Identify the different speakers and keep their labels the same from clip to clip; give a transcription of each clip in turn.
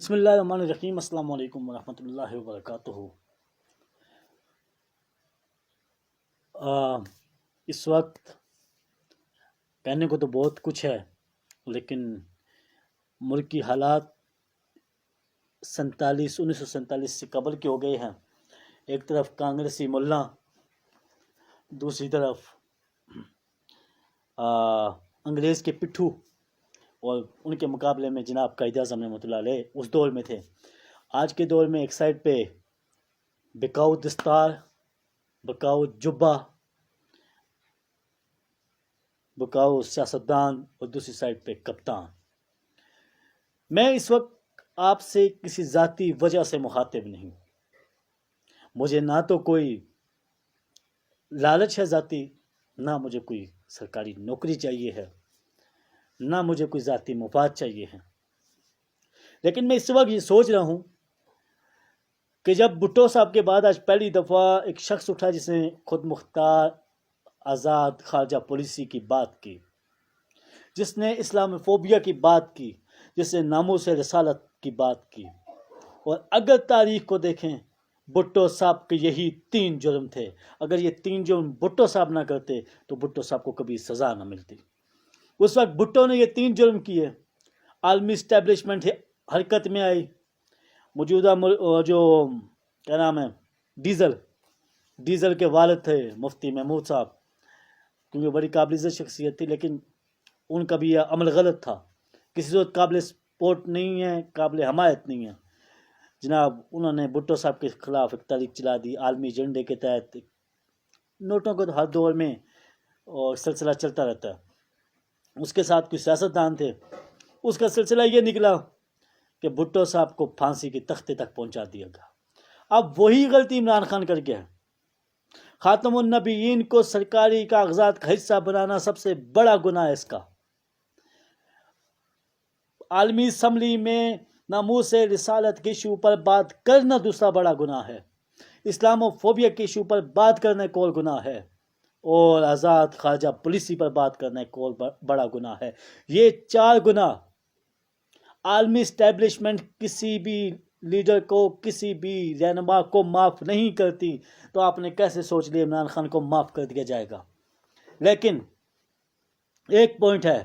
Speaker 1: بسم اللہ الرحمن الرحیم۔ السلام علیکم ورحمۃ اللہ وبرکاتہ۔ اس وقت کہنے کو تو بہت کچھ ہے، لیکن ملک کی حالات 1947 سے قبل کے ہو گئے ہیں۔ ایک طرف کانگریسی ملا، دوسری طرف انگریز کے پٹھو، اور ان کے مقابلے میں جناب قائد اعظم رحمۃ اللہ علیہ اس دور میں تھے۔ آج کے دور میں ایک سائڈ پہ بکاؤ دستار، بکاؤ جبہ، بکاؤ سیاستدان، اور دوسری سائڈ پہ کپتان۔ میں اس وقت آپ سے کسی ذاتی وجہ سے مخاطب نہیں۔ مجھے نہ تو کوئی لالچ ہے ذاتی، نہ مجھے کوئی سرکاری نوکری چاہیے ہے، نہ مجھے کوئی ذاتی مفاد چاہیے ہے۔ لیکن میں اس وقت یہ سوچ رہا ہوں کہ جب بھٹو صاحب کے بعد آج پہلی دفعہ ایک شخص اٹھا جس نے خود مختار آزاد خارجہ پالیسی کی بات کی، جس نے اسلام فوبیا کی بات کی، جس نے ناموس رسالت کی بات کی، اور اگر تاریخ کو دیکھیں بھٹو صاحب کے یہی 3 جرم تھے۔ اگر یہ 3 جرم بھٹو صاحب نہ کرتے تو بھٹو صاحب کو کبھی سزا نہ ملتی۔ اس وقت بھٹو نے یہ 3 جرم کیے، عالمی اسٹیبلشمنٹ حرکت میں آئی، موجودہ جو کیا نام ہے ڈیزل کے والد تھے مفتی محمود صاحب، کیونکہ بڑی قابل عزت شخصیت تھی، لیکن ان کا بھی یہ عمل غلط تھا۔ کسی صورت قابل سپورٹ نہیں ہے، قابل حمایت نہیں ہے۔ جناب انہوں نے بھٹو صاحب کے خلاف ایک تحریک چلا دی عالمی ایجنڈے کے تحت۔ نوٹوں کا تو ہر دور میں اور سلسلہ چلتا رہتا ہے۔ اس کے ساتھ کچھ سیاستدان تھے، اس کا سلسلہ یہ نکلا کہ بھٹو صاحب کو پھانسی کے تختے تک پہنچا دیا گیا۔ اب وہی غلطی عمران خان کر گیا ہے۔ خاتم النبیین کو سرکاری کاغذات کا حصہ بنانا سب سے بڑا گناہ ہے اس کا۔ عالمی اسمبلی میں ناموس رسالت کے ایشو پر بات کرنا دوسرا بڑا گناہ ہے، اسلام و فوبیا کے ایشو پر بات کرنا ایک اور گناہ ہے، اور آزاد خارجہ پالیسی پر بات کرنا ایک اور بڑا گناہ ہے۔ یہ 4 گناہ عالمی اسٹیبلشمنٹ کسی بھی لیڈر کو، کسی بھی رہنما کو معاف نہیں کرتی، تو آپ نے کیسے سوچ لیا عمران خان کو معاف کر دیا جائے گا؟ لیکن ایک پوائنٹ ہے،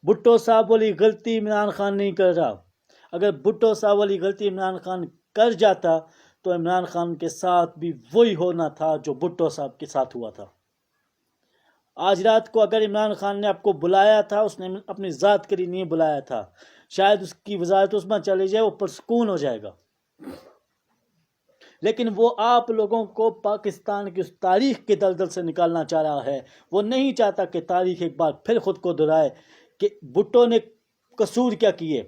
Speaker 1: بھٹو صاحب والی غلطی عمران خان نہیں کر رہا۔ اگر بھٹو صاحب والی غلطی عمران خان کر جاتا تو عمران خان کے ساتھ بھی وہی ہونا تھا جو بھٹو صاحب کے ساتھ ہوا تھا۔ آج رات کو اگر عمران خان نے آپ کو بلایا تھا، اس نے اپنی ذات کے لیے نہیں بلایا تھا، شاید اس کی وزارت عظمیٰ چلی جائے، وہ پرسکون ہو جائے گا۔ لیکن وہ آپ لوگوں کو پاکستان کی اس تاریخ کے دلدل سے نکالنا چاہ رہا ہے۔ وہ نہیں چاہتا کہ تاریخ ایک بار پھر خود کو دہرائے کہ بھٹو نے قصور کیا کیے۔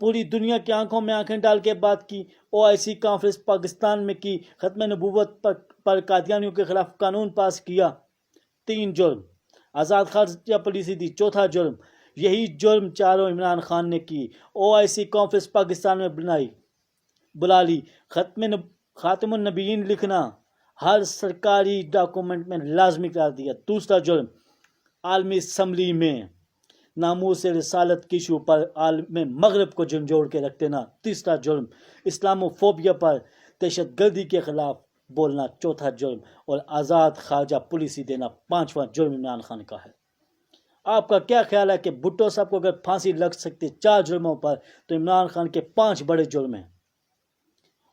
Speaker 1: پوری دنیا کی آنکھوں میں آنکھیں ڈال کے بات کی، OIC کانفرنس پاکستان میں کی، ختم نبوت پر قادیانیوں کے خلاف قانون پاس کیا، 3 جرم، آزاد خارجہ پالیسی دی، 4تھا جرم، یہی جرم چاروں عمران خان نے کی۔ OIC کانفرنس پاکستان میں بلا لی، خاتم النبیین لکھنا ہر سرکاری ڈاکومنٹ میں لازمی قرار دیا، 2 جرم، عالمی اسمبلی میں ناموس رسالت کی ایشو پر عالم مغرب کو جھنجھوڑ کے رکھ دینا، 3 جرم، اسلام و فوبیا پر دہشت گردی کے خلاف بولنا، 4تھا جرم، اور آزاد خارجہ پالیسی دینا، 5واں جرم عمران خان کا ہے۔ آپ کا کیا خیال ہے کہ بھٹو صاحب کو اگر پھانسی لگ سکتی 4 جرموں پر، تو عمران خان کے 5 بڑے جرم ہیں،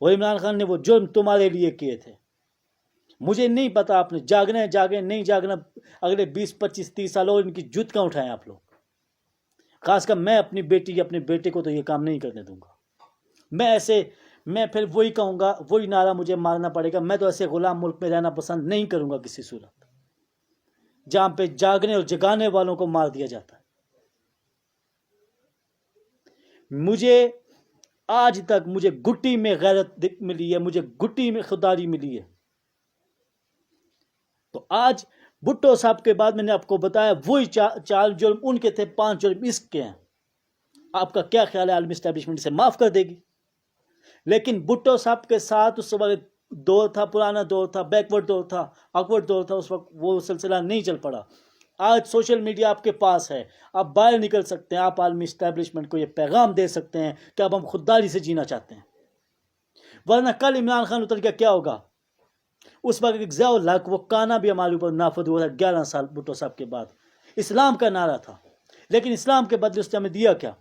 Speaker 1: اور عمران خان نے وہ جرم تمہارے لیے کیے تھے۔ مجھے نہیں پتا آپ نے جاگنا ہے جاگیں، نہیں جاگنا اگلے 20 25 30 سال اور ان کی جتکاں اٹھائیں آپ لوگ۔ خاص کر میں اپنی اپنے بیٹے کو تو یہ کام نہیں کرنے دوں گا۔ میں پھر وہی کہوں گا، وہی نعرہ مجھے مارنا پڑے گا۔ میں تو ایسے غلام ملک میں رہنا پسند نہیں کروں گا کسی صورت، جہاں پہ جاگنے اور جگانے والوں کو مار دیا جاتا ہے۔ مجھے آج تک گھٹی میں غیرت ملی ہے، مجھے گھٹی میں خودداری ملی ہے۔ تو آج بھٹو صاحب کے بعد میں نے آپ کو بتایا وہی 4 جرم ان کے تھے، 5 جرم اس کے ہیں۔ آپ کا کیا خیال ہے عالمی اسٹیبلشمنٹ سے معاف کر دے گی؟ لیکن بھٹو صاحب کے ساتھ اس وقت دور تھا، پرانا دور تھا، بیکورڈ دور تھا، آکورڈ دور تھا، اس وقت وہ سلسلہ نہیں چل پڑا۔ آج سوشل میڈیا آپ کے پاس ہے، آپ باہر نکل سکتے ہیں، آپ عالمی اسٹیبلشمنٹ کو یہ پیغام دے سکتے ہیں کہ اب ہم خودداری سے جینا چاہتے ہیں. ورنہ کل عمران خان اتر گیا کیا ہوگا؟ اس وقت ایک ضیاء الحق وہ کانا بھی ہمارے اوپر نافذ ہوا تھا 11 سال بھٹو صاحب کے بعد. اسلام کا نعرہ تھا، لیکن اسلام کے بدلے اس نے ہمیں دیا کیا؟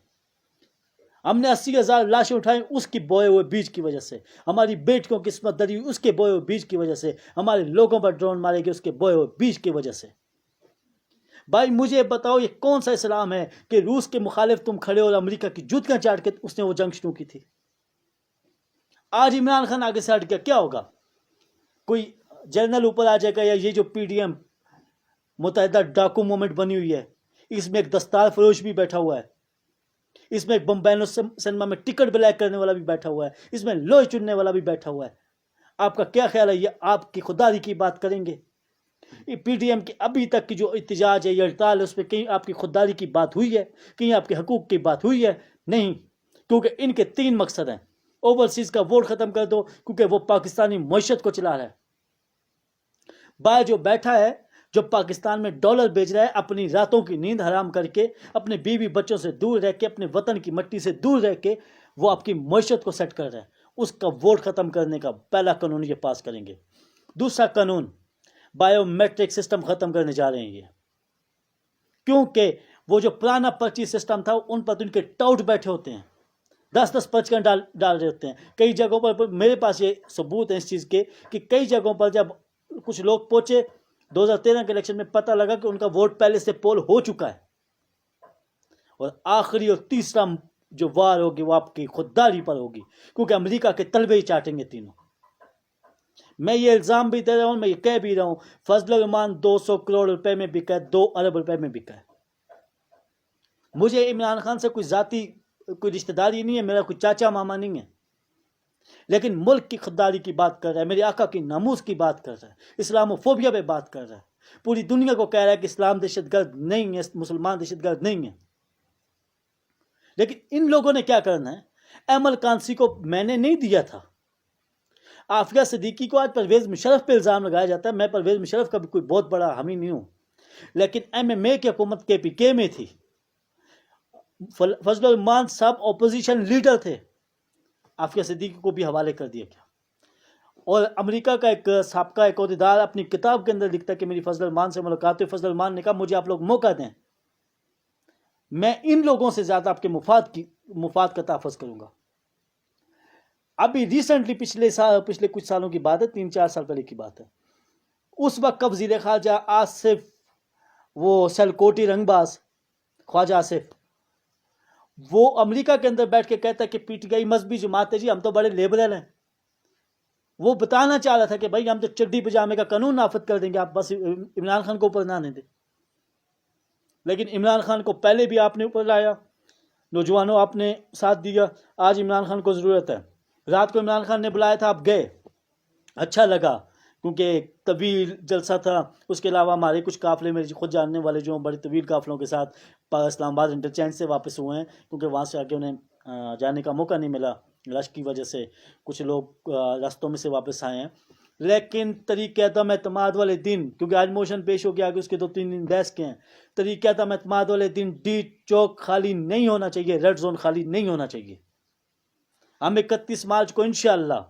Speaker 1: ہم نے 80,000 لاشیں اٹھائیں اس کی بوئے ہوئے بیج کی وجہ سے، ہماری بیٹیوں کی قسمت دری اس کے بوئے ہوئے بیج کی وجہ سے، ہمارے لوگوں پر ڈرون مارے گئے اس کے بوئے ہوئے بیج کی وجہ سے. بھائی مجھے بتاؤ یہ کون سا اسلام ہے کہ روس کے مخالف تم کھڑے اور امریکہ کی جوتیاں چاٹ کے اس نے وہ جنگ شروع کی تھی؟ آج عمران خان آگے سے ہٹ گیا کیا ہوگا؟ کوئی جنرل اوپر آ جائے گا، یا یہ جو پی ڈی ایم متحدہ ڈاکو مومنٹ بنی ہوئی ہے، اس میں ایک دستار فروش بھی بیٹھا ہوا ہے، اس میں ایک بمبینو سنیما میں ٹکٹ بلیک کرنے والا بھی بیٹھا ہوا ہے، اس میں لوہے چننے والا بھی بیٹھا ہوا ہے. آپ کا کیا خیال ہے یہ آپ کی خودداری کی بات کریں گے؟ یہ پی ڈی ایم کی ابھی تک کی جو احتجاج ہے یا ہڑتال ہے اس پہ کہیں آپ کی خودداری کی بات ہوئی ہے؟ کہیں آپ کے حقوق کی بات ہوئی ہے؟ نہیں، کیونکہ ان کے 3 مقصد ہیں. اوورسیز کا ووٹ ختم کر دو کیونکہ وہ پاکستانی معیشت کو چلا رہا ہے. باہر جو بیٹھا ہے، جو پاکستان میں ڈالر بیچ رہا ہے، اپنی راتوں کی نیند حرام کر کے، اپنے بیوی بچوں سے دور رہ کے، اپنے وطن کی مٹی سے دور رہ کے وہ آپ کی معیشت کو سیٹ کر رہا ہے. اس کا ووٹ ختم کرنے کا پہلا قانون یہ پاس کریں گے. دوسرا قانون بایو میٹرک سسٹم ختم کرنے جا رہے ہیں یہ، کیونکہ وہ جو پرانا پرچی سسٹم تھا ان پر ان کے ٹاؤٹ بیٹھے ہوتے ہیں، 10 پرچیاں ڈال رہے ہوتے ہیں. کئی جگہوں پر میرے پاس یہ ثبوت ہے اس چیز کے کہ کئی جگہوں پر جب کچھ لوگ پہنچے 2013 کے الیکشن میں، پتہ لگا کہ ان کا ووٹ پہلے سے پول ہو چکا ہے. اور آخری اور تیسرا جو وار ہوگی وہ آپ کی خودداری پر ہوگی، کیونکہ امریکہ کے طلبے ہی چاٹیں گے تینوں. میں یہ الزام بھی دے رہا ہوں، میں یہ کہہ بھی رہا ہوں، فضل الرحمان 200 کروڑ روپے میں بکا ہے، 2 ارب روپے میں بکا ہے. مجھے عمران خان سے کوئی ذاتی کوئی رشتہ داری نہیں ہے، میرا کوئی چاچا ماما نہیں ہے، لیکن ملک کی خودداری کی بات کر رہا ہے، میرے آقا کی ناموس کی بات کر رہا ہے، اسلام فوبیا پہ بات کر رہا ہے، پوری دنیا کو کہہ رہا ہے کہ اسلام دہشت گرد نہیں ہے، مسلمان دہشت گرد نہیں ہے. لیکن ان لوگوں نے کیا کرنا ہے؟ ایمل کانسی کو میں نے نہیں دیا تھا، عافیہ صدیقی کو آج پرویز مشرف پہ الزام لگایا جاتا ہے. میں پرویز مشرف کا بھی کوئی بہت بڑا حامی نہیں ہوں، لیکن ایم ایم اے کی حکومت کے پی کے میں تھی. فضل الرحمان صاحب اپوزیشن لیڈر تھے، عافیہ صدیقی کو بھی حوالے کر دیا گیا. اور امریکہ کا ایک سابقہ ایک عہدیدار اپنی کتاب کے اندر لکھتا ہے کہ میری فضل الرحمان سے ملاقات ہوئی. فضل الرحمان نے کہا مجھے آپ لوگ موقع دیں، میں ان لوگوں سے زیادہ آپ کے مفاد کا تحفظ کروں گا. ابھی ریسنٹلی پچھلے کچھ سالوں کی بات ہے، 3-4 سال پہلے کی بات ہے، اس وقت کا وزیر خارجہ آصف، وہ سلکوٹی رنگ باز خواجہ آصف، وہ امریکہ کے اندر بیٹھ کے کہتا ہے کہ پی ٹی آئی مذہبی جماعت ہے جی، ہم تو بڑے لیبرل ہیں. وہ بتانا چاہ رہا تھا کہ بھائی ہم تو چڈی پجامے کا قانون نافذ کر دیں گے، آپ بس عمران خان کو اوپر نہ آنے دیں. لیکن عمران خان کو پہلے بھی آپ نے اوپر لایا، نوجوانوں آپ نے ساتھ دیا. آج عمران خان کو ضرورت ہے. رات کو عمران خان نے بلایا تھا، آپ گئے، اچھا لگا کیونکہ طویل جلسہ تھا. اس کے علاوہ ہمارے کچھ قافلے میرے خود جاننے والے جو بڑے طویل قافلوں کے ساتھ اسلام آباد انٹرچینج سے واپس ہوئے ہیں، کیونکہ وہاں سے آگے انہیں جانے کا موقع نہیں ملا رش کی وجہ سے. کچھ لوگ راستوں میں سے واپس آئے ہیں. لیکن طریقہ عدم اعتماد والے دن، کیونکہ آج موشن پیش ہو گیا کہ اس کے 2-3 دن بحث کے ہیں، طریقہ عدم اعتماد والے دن ڈی چوک خالی نہیں ہونا چاہیے، ریڈ زون خالی نہیں ہونا چاہیے. ہم 31 مارچ کو انشاءاللہ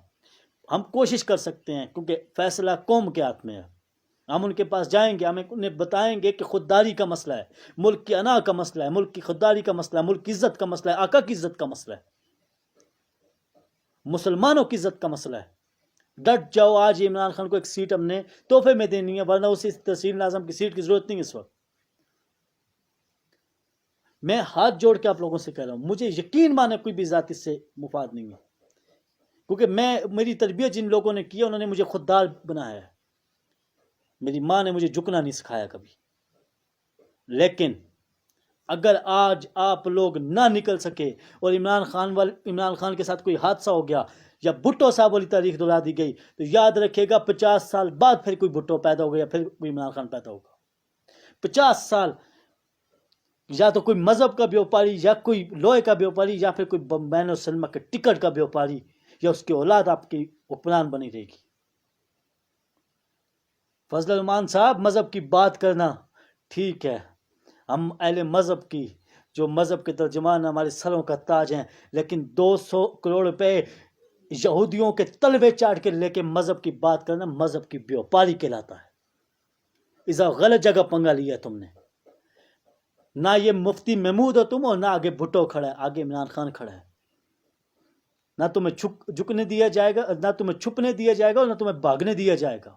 Speaker 1: ہم کوشش کر سکتے ہیں، کیونکہ فیصلہ قوم کے ہاتھ میں ہے. ہم ان کے پاس جائیں گے، ہم انہیں بتائیں گے کہ خودداری کا مسئلہ ہے، ملک کی انا کا مسئلہ ہے، ملک کی خودداری کا مسئلہ ہے، ملک کی عزت کا مسئلہ ہے، آقا کی عزت کا مسئلہ ہے، مسلمانوں کی عزت کا مسئلہ ہے. ڈٹ جاؤ. آج عمران خان کو ایک سیٹ ہم نے تحفے میں دینی ہے، ورنہ اسی تحصیل ناظم کی سیٹ کی ضرورت نہیں اس وقت. میں ہاتھ جوڑ کے آپ لوگوں سے کہہ رہا ہوں، مجھے یقین مانے کوئی بھی ذاتی سے مفاد نہیں ہے، کیونکہ میری تربیت جن لوگوں نے کی ہے انہوں نے مجھے خوددار بنایا ہے. میری ماں نے مجھے جھکنا نہیں سکھایا کبھی. لیکن اگر آج آپ لوگ نہ نکل سکے اور عمران خان کے ساتھ کوئی حادثہ ہو گیا یا بھٹو صاحب والی تاریخ دہرا دی گئی، تو یاد رکھے گا 50 سال بعد پھر کوئی بھٹو پیدا ہوگا یا پھر کوئی عمران خان پیدا ہوگا. 50 سال یا تو کوئی مذہب کا بیوپاری، یا کوئی لوہے کا بیوپاری، یا پھر کوئی بین السلمہ کے ٹکٹ کا بیوپاری، یا اس کی اولاد آپ کی حکمران بنی رہے گی. فضل الرحمان صاحب، مذہب کی بات کرنا ٹھیک ہے، ہم اہل مذہب کی جو مذہب کے ترجمان ہمارے سروں کا تاج ہیں، لیکن 200 کروڑ روپے یہودیوں کے تلوے چاٹ کے لے کے مذہب کی بات کرنا مذہب کی بیوپاری کہلاتا ہے۔ اسا غلط جگہ پنگا لیا تم نے۔ نہ یہ مفتی محمود ہو تم، اور نہ آگے بھٹو کھڑا ہے، آگے عمران خان کھڑا ہے۔ نہ تمہیں جھکنے دیا جائے گا، نہ تمہیں چھپنے دیا جائے گا، اور نہ تمہیں بھاگنے دیا جائے گا۔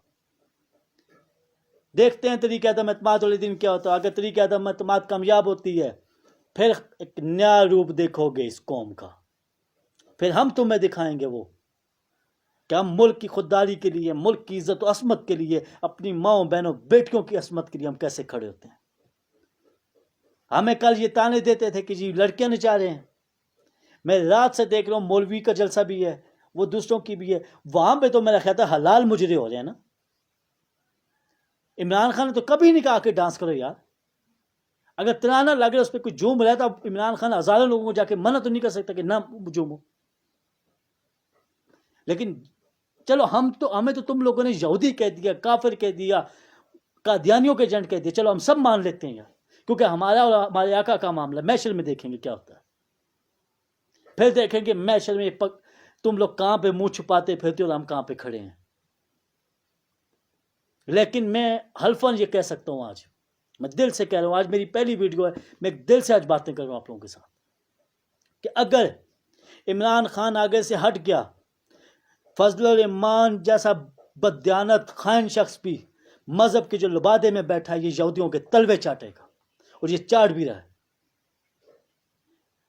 Speaker 1: دیکھتے ہیں طریقہ عدم اعتماد والے دن کیا ہوتا ہے۔ اگر طریقہ عدم اعتماد کامیاب ہوتی ہے، پھر ایک نیا روپ دیکھو گے اس قوم کا۔ پھر ہم تمہیں دکھائیں گے وہ کہ ہم ملک کی خودداری کے لیے، ملک کی عزت و عصمت کے لیے، اپنی ماؤں بہنوں بیٹیوں کی عصمت کے لیے ہم کیسے کھڑے ہوتے ہیں۔ ہمیں کل یہ تانے دیتے تھے کہ جی لڑکیاں نچا رہے ہیں۔ میں رات سے دیکھ رہا ہوں مولوی کا جلسہ بھی ہے، وہ دوسروں کی بھی ہے، وہاں پہ تو میرا خیال ہے حلال مجرے ہو رہے ہیں نا۔ عمران خان نے تو کبھی نہیں کہا کہ ڈانس کرو یار۔ اگر ترانہ لگ رہا ہے اس پہ کوئی جھوم رہا ہے تو عمران خان ہزاروں لوگوں کو جا کے منع تو نہیں کر سکتا کہ نہ جھومو۔ لیکن چلو ہمیں تو تم لوگوں نے یہودی کہہ دیا، کافر کہہ دیا، قادیانیوں کے ایجنٹ کہہ دیا، چلو ہم سب مان لیتے ہیں یار، کیونکہ ہمارا اور ہمارے آقا کا معاملہ۔ محشر میں دیکھیں گے کیا ہوتا ہے، پھر دیکھیں گے محشر میں تم لوگ کہاں پہ منہ چھپاتے پھرتے اور ہم کہاں پہ کھڑے ہیں۔ لیکن میں حلفاً یہ کہہ سکتا ہوں، آج میں دل سے کہہ رہا ہوں، آج میری پہلی ویڈیو ہے، میں دل سے آج باتیں کر رہا ہوں آپ لوگوں کے ساتھ، کہ اگر عمران خان آگے سے ہٹ گیا، فضل الرحمان جیسا بددیانت خائن شخص بھی مذہب کے جو لبادے میں بیٹھا ہے، یہ یہودیوں کے تلوے چاٹے گا، اور یہ چاٹ بھی رہا ہے۔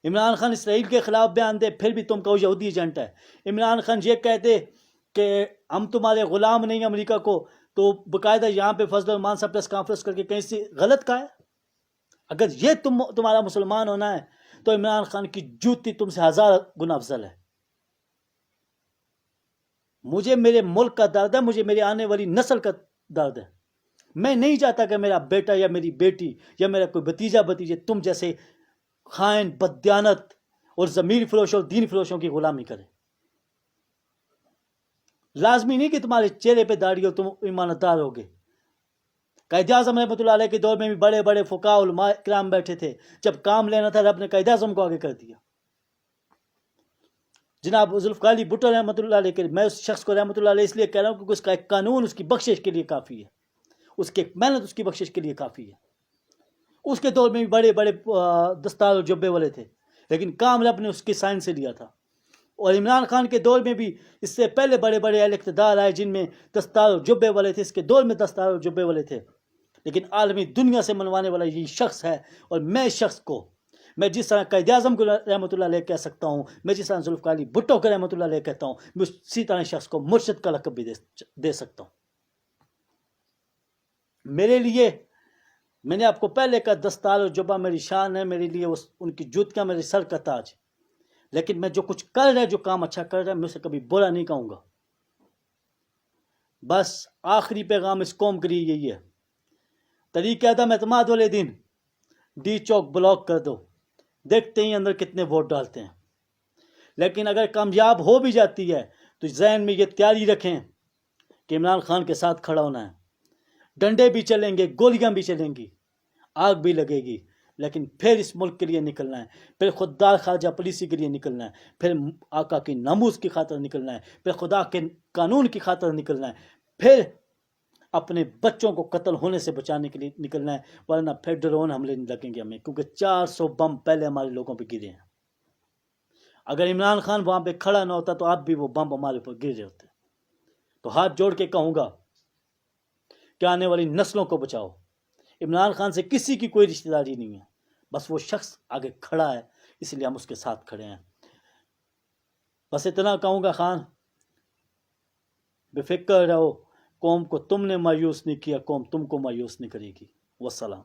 Speaker 1: عمران خان اسرائیل کے خلاف بیان دے، پھر بھی تم کہو یہودی ایجنٹ ہے۔ عمران خان یہ کہتے کہ ہم تمہارے غلام نہیں امریکہ کو، تو باقاعدہ یہاں پہ فضل الرحمان صاحب پریس کانفرنس کر کے کہیں سے غلط کہا ہے۔ اگر یہ تمہارا مسلمان ہونا ہے تو عمران خان کی جوتی تم سے 1000 گنا افضل ہے۔ مجھے میرے ملک کا درد ہے، مجھے میری آنے والی نسل کا درد ہے۔ میں نہیں چاہتا کہ میرا بیٹا یا میری بیٹی یا میرا کوئی بھتیجا بھتیجے تم جیسے خائن، بددیانت اور ضمیر فروشوں اور دین فروشوں کی غلامی کرے۔ لازمی نہیں کہ تمہارے چہرے پہ داڑھی ہو تم ایماندار ہوگے۔ قائد اعظم رحمۃ اللہ علیہ کے دور میں بھی بڑے بڑے فقہاء علماء کرام بیٹھے تھے، جب کام لینا تھا رب نے قائد اعظم کو آگے کر دیا۔ جناب ذوالفقار علی بھٹو رحمۃ اللہ علیہ کے، میں اس شخص کو رحمۃ اللہ علیہ اس لیے کہہ رہا ہوں کیونکہ اس کا ایک قانون اس کی بخشش کے لیے کافی ہے، اس کی ایک محنت اس کی بخشش کے لیے کافی ہے۔ اس کے دور میں بھی بڑے بڑے دستار و جبے والے تھے، لیکن کام رب نے اس کے سائن سے لیا تھا۔ اور عمران خان کے دور میں بھی اس سے پہلے بڑے بڑے اہل اقتدار آئے جن میں دستار و جبے والے تھے، اس کے دور میں دستار و جبے والے تھے، لیکن عالمی دنیا سے منوانے والا یہ شخص ہے۔ اور میں اس شخص کو، میں جس طرح قائد اعظم کو رحمۃ اللہ علیہ کہہ سکتا ہوں، میں جس طرح ذوالفقار علی بھٹو کو رحمۃ اللہ علیہ کہتا ہوں، میں اسی طرح شخص کو مرشد کا لقب بھی دے سکتا ہوں۔ میرے لیے، میں نے آپ کو پہلے کہا، دستار و جبہ میری شان ہے، میرے لیے ان کی جوتیاں میرے سر کا تاج، لیکن میں جو کچھ کر رہا ہے، جو کام اچھا کر رہا ہے، میں اسے کبھی برا نہیں کہوں گا۔ بس آخری پیغام اس قوم کے لیے یہی ہے، طریقہ عدم اعتماد والے دن ڈی چوک بلاک کر دو، دیکھتے ہی اندر کتنے ووٹ ڈالتے ہیں۔ لیکن اگر کامیاب ہو بھی جاتی ہے تو ذہن میں یہ تیاری رکھیں کہ عمران خان کے ساتھ کھڑا ہونا ہے۔ ڈنڈے بھی چلیں گے، گولیاں بھی چلیں گی، آگ بھی لگے گی، لیکن پھر اس ملک کے لیے نکلنا ہے، پھر خوددار خواجہ پولیسی کے لیے نکلنا ہے، پھر آقا کی ناموس کی خاطر نکلنا ہے، پھر خدا کے قانون کی خاطر نکلنا ہے، پھر اپنے بچوں کو قتل ہونے سے بچانے کے لیے نکلنا ہے، ورنہ پھر ڈرون حملے لگیں گے ہمیں، کیونکہ 400 بم پہلے ہمارے لوگوں پہ گرے ہیں۔ اگر عمران خان وہاں پہ کھڑا نہ ہوتا تو اب بھی وہ بم ہمارے اوپر گر رہے ہوتے۔ تو ہاتھ جوڑ کے کہوں گا کہ آنے والی نسلوں کو بچاؤ۔ عمران خان سے کسی کی کوئی رشتہ داری نہیں ہے، بس وہ شخص آگے کھڑا ہے، اس لیے ہم اس کے ساتھ کھڑے ہیں۔ بس اتنا کہوں گا، خان بے فکر رہو، قوم کو تم نے مایوس نہیں کیا، قوم تم کو مایوس نہیں کرے گی۔ والسلام۔